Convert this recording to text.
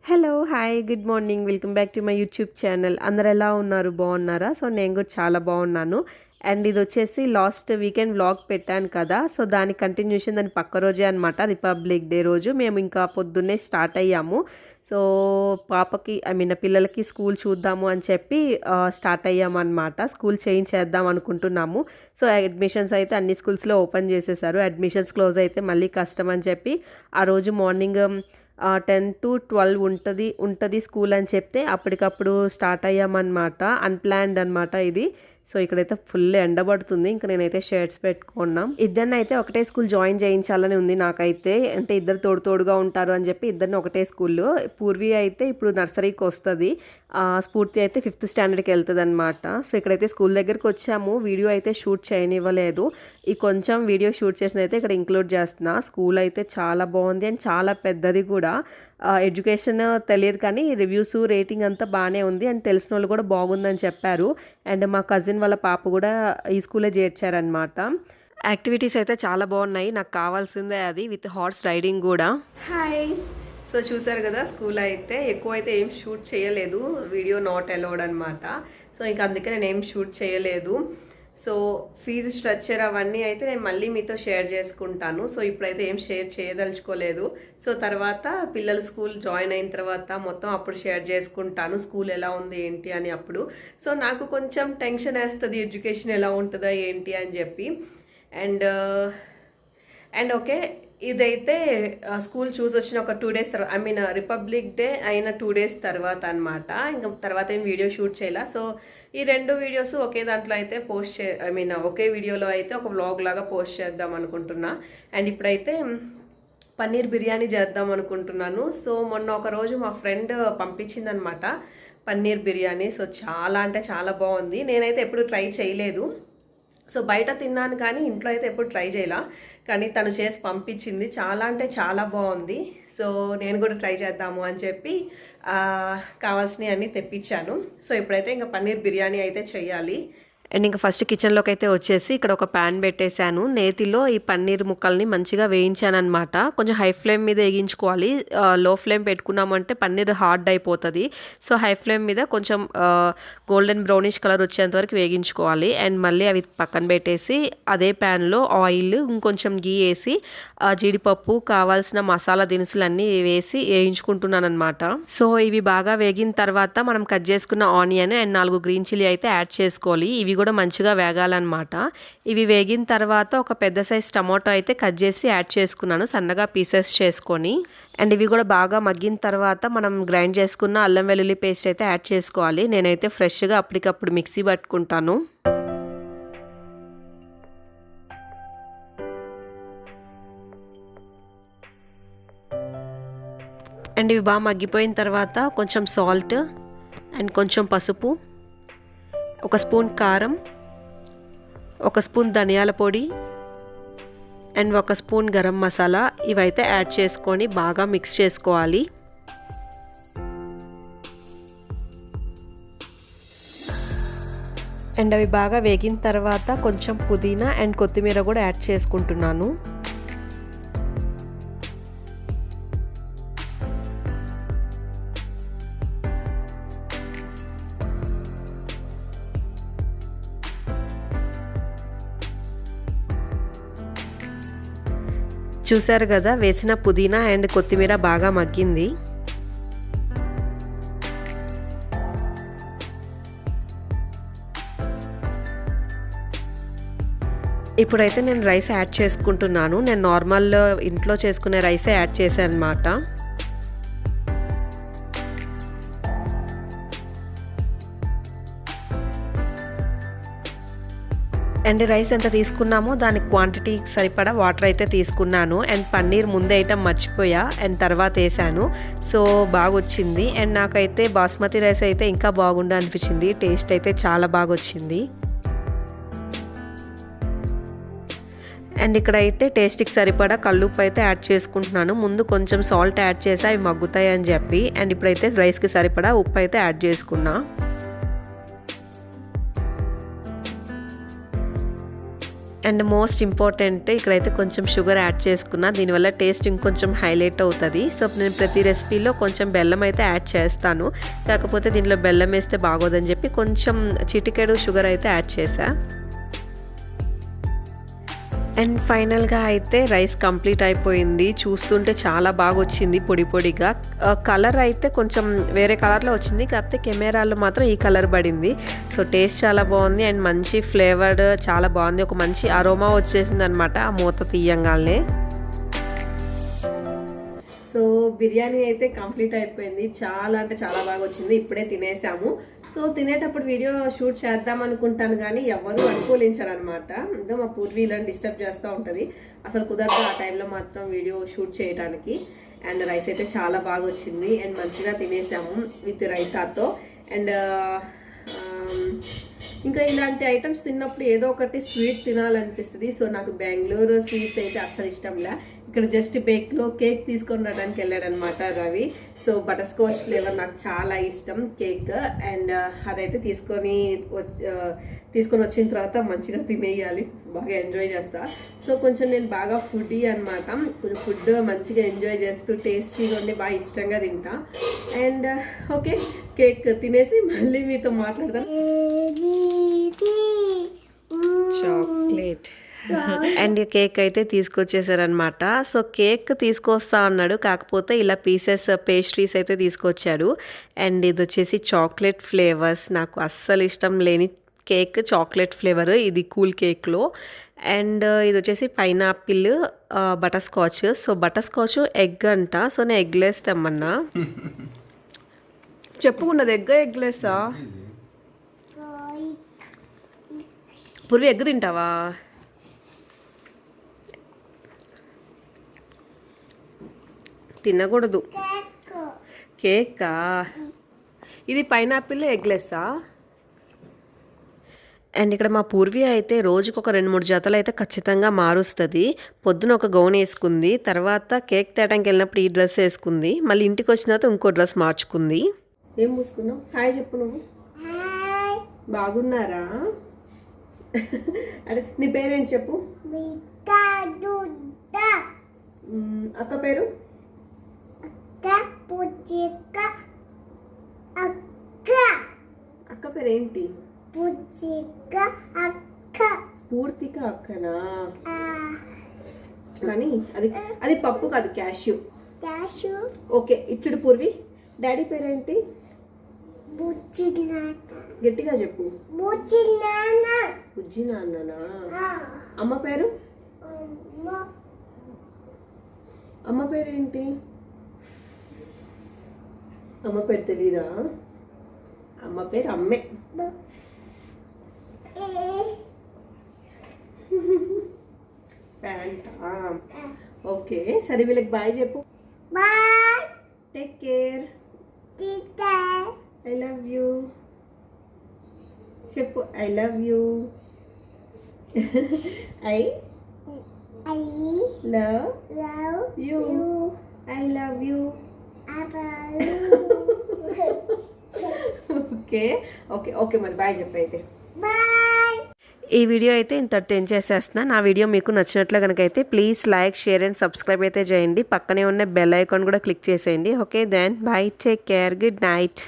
Hello! Hi! Good morning. Welcome back to my YouTube channel. అందరూ ఎలా ఉన్నారు? బాగున్నారా? సో, నేను కూడా చాలా బాగున్నాను. అండ్ ఇదొచ్చేసి లాస్ట్ వీకెండ్ వ్లాగ్ పెట్టాను కదా! సో, దాని కంటిన్యూషన్ దాని పక్క రోజే అనమాట. రిపబ్లిక్ డే రోజు మేము ఇంకా పొద్దున్నే స్టార్ట్ అయ్యాము. సో, పాపకి పిల్లలకి స్కూల్ చూద్దాము అని చెప్పి స్టార్ట్ అయ్యామన్నమాట. స్కూల్ చేంజ్ చేద్దాం అనుకుంటున్నాము. సో, అడ్మిషన్స్ అయితే అన్ని స్కూల్స్‌లో ఓపెన్ చేసేసారు. అడ్మిషన్స్ క్లోజ్ అయితే మళ్ళీ కష్టం అని చెప్పి ఆ రోజు మార్నింగ్ 10-12 ఉంటది స్కూల్ అని చెప్తే అప్పటికప్పుడు స్టార్ట్ అయ్యామన్నమాట. అన్‌ప్లాన్డ్ అనమాట ఇది. సో, ఇక్కడైతే ఫుల్ ఎండబడుతుంది. ఇంక నేనైతే షర్ట్స్ పెట్టుకున్నాం. ఇద్దరినైతే ఒకటే స్కూల్ జాయిన్ చేయించాలని ఉంది నాకైతే. అంటే ఇద్దరు తోడుగా ఉంటారు అని చెప్పి ఇద్దరిని ఒకటే స్కూల్‌లో. పూర్వి అయితే ఇప్పుడు నర్సరీకి వస్తది. స్ఫూర్తి అయితే 5th స్టాండర్డ్‌కి వెళ్తదనమాట. సో, ఇక్కడైతే స్కూల్ దగ్గరికి వచ్చాము. వీడియో అయితే షూట్ చేయనివ్వలేదు. ఈ కొంచెం వీడియో షూట్ చేసినైతే ఇక్కడ ఇంక్లూడ్ చేస్తున్నా. స్కూల్ అయితే చాలా బాగుంది అండ్ చాలా పెద్దది కూడా. ఎడ్యుకేషన్ తెలియదు కానీ రివ్యూస్ రేటింగ్ అంతా బాగానే ఉంది అండ్ తెలిసిన వాళ్ళు కూడా బాగుందని చెప్పారు. అండ్ మా కజిన్ వాళ్ళ పాప కూడా ఈ స్కూలే చేర్చారనమాట. యాక్టివిటీస్ అయితే చాలా బాగున్నాయి. నాకు కావాల్సిందే అది విత్ హార్స్ రైడింగ్ కూడా. హాయ్! సో, చూసారు కదా స్కూల్ అయితే ఎక్కువ అయితే ఏం షూట్ చేయలేదు. వీడియో నాట్ అలౌడ్ అనమాట. సో, ఇంకా అందుకే నేను ఏం షూట్ చేయలేదు. సో, ఫీజు స్ట్రక్చర్ అవన్నీ అయితే నేను మళ్ళీ మీతో షేర్ చేసుకుంటాను. సో, ఇప్పుడైతే ఏం షేర్ చేయదలుచుకోలేదు. సో, తర్వాత పిల్లలు స్కూల్ జాయిన్ అయిన తర్వాత మొత్తం అప్పుడు షేర్ చేసుకుంటాను. స్కూల్ ఎలా ఉంది ఏంటి అని అప్పుడు. సో, నాకు కొంచెం టెన్షన్ వేస్తుంది ఎడ్యుకేషన్ ఎలా ఉంటుందా ఏంటి అని చెప్పి. అండ్ ఓకే, ఇదైతే స్కూల్ చూసి వచ్చిన ఒక 2 days తర్వాత రిపబ్లిక్ డే అయిన 2 days తర్వాత అనమాట. ఇంకా తర్వాత ఏం వీడియో షూట్ చేయాల. సో, ఈ 2 వీడియోస్ ఒకే దాంట్లో అయితే ఒకే వీడియోలో అయితే ఒక వ్లాగ్ లాగా పోస్ట్ చేద్దాం అనుకుంటున్నా. అండ్ ఇప్పుడైతే పన్నీర్ బిర్యానీ చేద్దాం అనుకుంటున్నాను. సో, మొన్న ఒక రోజు మా ఫ్రెండ్ పంపించిందనమాట పన్నీర్ బిర్యానీ. సో, చాలా అంటే చాలా బాగుంది. నేనైతే ఎప్పుడు ట్రై చేయలేదు. సో, బయట తిన్నాను కానీ ఇంట్లో అయితే ఎప్పుడు ట్రై చేయలా. కానీ తను చేసి పంపించింది. చాలా అంటే చాలా బాగుంది. సో, నేను కూడా ట్రై చేద్దాము అని చెప్పి కావాల్సినవి అన్నీ తెప్పించాను. సో, ఇప్పుడైతే ఇంకా పన్నీర్ బిర్యానీ అయితే చేయాలి. అండ్ ఇంకా ఫస్ట్ కిచెన్లోకి అయితే వచ్చేసి ఇక్కడ ఒక ప్యాన్ పెట్టేశాను. నేతిలో ఈ పన్నీర్ ముక్కల్ని మంచిగా వేయించాను అనమాట. కొంచెం హై ఫ్లేమ్ మీద వేగించుకోవాలి. లో ఫ్లేమ్ పెట్టుకున్నామంటే పన్నీర్ హార్డ్ అయిపోతుంది. సో, హై ఫ్లేమ్ మీద కొంచెం గోల్డెన్ బ్రౌనిష్ కలర్ వచ్చేంత వరకు వేగించుకోవాలి. అండ్ మళ్ళీ అవి పక్కన పెట్టేసి అదే ప్యాన్లో ఆయిల్ ఇంకొంచెం గీ వేసి జీడిపప్పు కావాల్సిన మసాలా దినుసులన్నీ వేసి వేయించుకుంటున్నాను అనమాట. సో, ఇవి బాగా వేగిన తర్వాత మనం కట్ చేసుకున్న ఆనియన్ అండ్ 4 గ్రీన్ చిల్లీ అయితే యాడ్ చేసుకోవాలి. ఇవి కూడా మంచిగా వేగాలన్నమాట. ఇవి వేగిన తర్వాత ఒక పెద్ద సైజ్ టమాటో అయితే కట్ చేసి యాడ్ చేసుకున్నాను సన్నగా పీసెస్ చేసుకొని. అండ్ ఇవి కూడా బాగా మగ్గిన తర్వాత మనం గ్రైండ్ చేసుకున్న అల్లం వెల్లుల్లి పేస్ట్ అయితే యాడ్ చేసుకోవాలి. నేనైతే ఫ్రెష్గా అప్పటికప్పుడు మిక్సీ పట్టుకుంటాను. అండ్ ఇవి బాగా మగ్గిపోయిన తర్వాత కొంచెం సాల్ట్ అండ్ కొంచెం పసుపు, ఒక స్పూన్ కారం, ఒక స్పూన్ ధనియాల పొడి అండ్ ఒక స్పూన్ గరం మసాలా ఇవైతే యాడ్ చేసుకొని బాగా మిక్స్ చేసుకోవాలి. అండ్ అవి బాగా వేగిన తర్వాత కొంచెం పుదీనా అండ్ కొత్తిమీర కూడా యాడ్ చేసుకుంటున్నాను. చూసారు కదా వేసిన పుదీనా అండ్ కొత్తిమీర బాగా మగ్గింది. ఇప్పుడైతే నేను రైస్ యాడ్ చేసుకుంటున్నాను. నేను నార్మల్ ఇంట్లో చేసుకునే రైసే యాడ్ చేశాను అనమాట. అండ్ రైస్ ఎంత తీసుకున్నామో దానికి క్వాంటిటీకి సరిపడా వాటర్ అయితే తీసుకున్నాను. అండ్ పన్నీర్ ముందే ఐటమ్ మర్చిపోయా అండ్ తర్వాత వేసాను. సో, బాగా వచ్చింది. అండ్ నాకైతే బాస్మతి రైస్ అయితే ఇంకా బాగుండు అనిపించింది. టేస్ట్ అయితే చాలా బాగా వచ్చింది. అండ్ ఇక్కడైతే టేస్ట్కి సరిపడా కల్లుప్పు అయితే యాడ్ చేసుకుంటున్నాను. ముందు కొంచెం సాల్ట్ యాడ్ చేసి అవి మగ్గుతాయి అని చెప్పి. అండ్ ఇప్పుడైతే రైస్కి సరిపడా ఉప్పు అయితే యాడ్ చేసుకున్నా. అండ్ మోస్ట్ ఇంపార్టెంట్ ఇక్కడైతే కొంచెం షుగర్ యాడ్ చేసుకున్నా, దీనివల్ల టేస్ట్ ఇంకొంచెం హైలైట్ అవుతుంది. సో నేను ప్రతి రెసిపీలో కొంచెం బెల్లం అయితే యాడ్ చేస్తాను, కాకపోతే దీనిలో బెల్లం వేస్తే బాగోదని చెప్పి కొంచెం చిటికెడు షుగర్ అయితే యాడ్ చేశా. అండ్ ఫైనల్గా అయితే రైస్ కంప్లీట్ అయిపోయింది. చూస్తుంటే చాలా బాగా వచ్చింది పొడి పొడిగా. కలర్ అయితే కొంచెం వేరే కలర్లో వచ్చింది, కాకపోతే కెమెరాలో మాత్రం ఈ కలర్ పడింది. సో టేస్ట్ చాలా బాగుంది అండ్ మంచి ఫ్లేవర్డ్ చాలా బాగుంది. ఒక మంచి అరోమా వచ్చేసింది అనమాట ఆ మూత తీయంగానే. సో బిర్యానీ అయితే కంప్లీట్ అయిపోయింది. చాలా అంటే చాలా బాగా వచ్చింది. ఇప్పుడే తినేసాము. సో తినేటప్పుడు వీడియో షూట్ చేద్దాం అనుకుంటాను కానీ ఎవరు అనుకూలించారనమాట. ఇంకా మా పూర్వీలను డిస్టర్బ్ చేస్తూ ఉంటుంది, అసలు కుదరదు ఆ టైంలో మాత్రం వీడియో షూట్ చేయడానికి. అండ్ రైస్ అయితే చాలా బాగా వచ్చింది అండ్ మంచిగా తినేసాము విత్ రైతాతో. అండ్ ఇంకా ఇలాంటి ఐటమ్స్ తిన్నప్పుడు ఏదో ఒకటి స్వీట్ తినాలనిపిస్తుంది. సో నాకు బెంగళూరు స్వీట్స్ అయితే అస్సలు ఇష్టంలే. ఇక్కడ జస్ట్ బేక్లో కేక్ తీసుకొని రావడానికి వెళ్ళాడనమాట Ravi. So butterscotch flavour నాకు చాలా ఇష్టం కేక్. అండ్ అదైతే తీసుకొని వచ్చిన తర్వాత మంచిగా తినేయాలి, బాగా ఎంజాయ్ చేస్తా. సో కొంచెం నేను బాగా ఫుడీ అనమాట, కొంచెం ఫుడ్ మంచిగా ఎంజాయ్ చేస్తూ టేస్టీగా ఉండి బాగా ఇష్టంగా తింటా. అండ్ ఓకే, కేక్ తినేసి మళ్ళీ మీతో మాట్లాడతాను. చాక్లెట్ అండ్ కేక్ అయితే తీసుకొచ్చేసారనమాట. సో కేక్ తీసుకొస్తా అన్నాడు, కాకపోతే ఇలా పీసెస్ పేస్ట్రీస్ అయితే తీసుకొచ్చాడు. అండ్ ఇది వచ్చేసి చాక్లెట్ ఫ్లేవర్స్, నాకు అస్సలు ఇష్టం లేని కేక్ చాక్లెట్ ఫ్లేవర్ ఇది కూల్ కేక్లో. అండ్ ఇది వచ్చేసి pineapple butter scotch. So butter scotch egg అంట. సో నేను ఎగ్లెస్ తెమ్మన్నా. చెప్పుకున్నది ఎగ్లెస్సా? పూర్వి ఎగ్ తింటావా? తినకూడదు. కేకా? ఇది పైనాపిల్ ఎగ్లెస్సా? అండ్ ఇక్కడ మా పూర్వి అయితే రోజుకు ఒక 2-3 జతలు అయితే ఖచ్చితంగా మారుస్తుంది. పొద్దున ఒక గౌన్ వేసుకుంది, తర్వాత కేక్ తేటానికి వెళ్ళినప్పుడు ఈ డ్రెస్ వేసుకుంది, మళ్ళీ ఇంటికి వచ్చిన తర్వాత ఇంకో డ్రెస్ మార్చుకుంది. ఏం మూసుకున్నావు? హాయ్ చెప్పు. నువ్వు బాగున్నారా? అరే నీ పేరేంటి చెప్పు. అక్క పేరు? అక్క పేరు ఏంటి? స్ఫూర్తిక అక్కనా? కానీ అది పప్పు కాదు, క్యాష్యూ. ఓకే, ఇచ్చుడు పూర్వి. డాడీ పేరేంటి? గట్టిగా చెప్పు. బుజ్జి నాన్ననా? అమ్మ పేరు? అమ్మ పేరేంటి? అమ్మ పేరు తెలీదా? అమ్మ పేరు అమ్మే. ప్యాంటా? ఓకే సరే, వీళ్ళకి బాయ్ చెప్పు. Bye, take care, I love you చెప్పు. I love you. I love you. I love you. Okay okay okay మరి బాయ్ చెప్పు అయితే. ఈ వీడియో అయితే ఇంతటితో ఎండ్ చేసేస్తున్నా. నా వీడియో మీకు నచ్చినట్లు కనుక అయితే please like, share and subscribe అయితే చేయండి. పక్కనే ఉన్న బెల్ ఐకాన్ కూడా క్లిక్ చేసేయండి. Okay then bye, take care, good night.